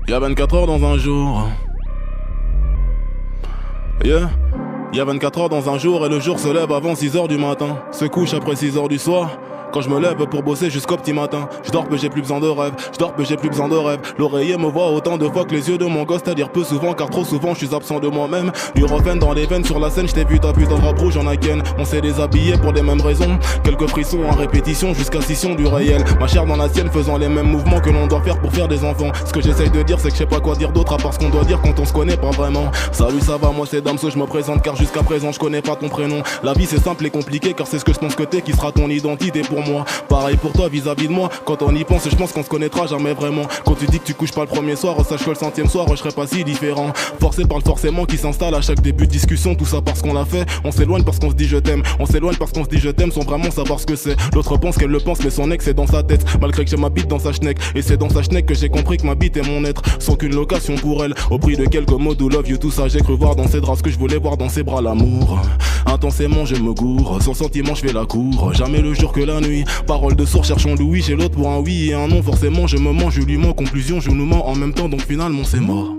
Y'a 24 heures dans un jour. Yeah. Y'a 24 heures dans un jour et le jour se lève avant 6 heures du matin. Se couche après 6 heures du soir. Quand je me lève pour bosser jusqu'au petit matin. Je dors mais j'ai plus besoin de rêve. Je dors mais j'ai plus besoin de rêve. L'oreiller me voit autant de fois que les yeux de mon gosse. C'est-à-dire peu souvent car trop souvent je suis absent de moi-même. Du refrain dans les veines sur la scène. Je t'ai vu ta putain de robe rouge en Aken. On s'est déshabillé pour les mêmes raisons. Quelques frissons en répétition jusqu'à scission du réel. Ma chair dans la sienne faisant les mêmes mouvements que l'on doit faire pour faire des enfants. Ce que j'essaye de dire c'est que je sais pas quoi dire d'autre à part ce qu'on doit dire quand on se connaît pas vraiment. Salut ça va moi c'est Damso je me présente car jusqu'à présent je connais pas ton prénom. La vie c'est simple et compliqué car c'est ce que je pense que t'es qui sera ton identité pour moi. Pareil pour toi vis-à-vis de moi. Quand on y pense je pense qu'on se connaîtra jamais vraiment. Quand tu dis que tu couches pas le premier soir, sache que le 100e soir je serai pas si différent. Forcé par le forcément qui s'installe à chaque début de discussion. Tout ça parce qu'on l'a fait. On s'éloigne parce qu'on se dit je t'aime. On s'éloigne parce qu'on se dit je t'aime sans vraiment savoir ce que c'est. L'autre pense qu'elle le pense mais son ex est dans sa tête. Malgré que j'ai ma bite dans sa schneck. Et c'est dans sa schneck que j'ai compris que ma bite est mon être. Sans qu'une location pour elle. Au prix de quelques mots do love you tout ça j'ai cru voir dans ses draps ce que je voulais voir dans ses bras l'amour. Intensément je me gourre. Sans sentiment je fais la cour. Jamais le jour que la nuit. Parole de sourd cherchons Louis chez l'autre pour un oui et un non. Forcément je me mens, je lui mens. Conclusion je nous mens en même temps donc finalement c'est mort.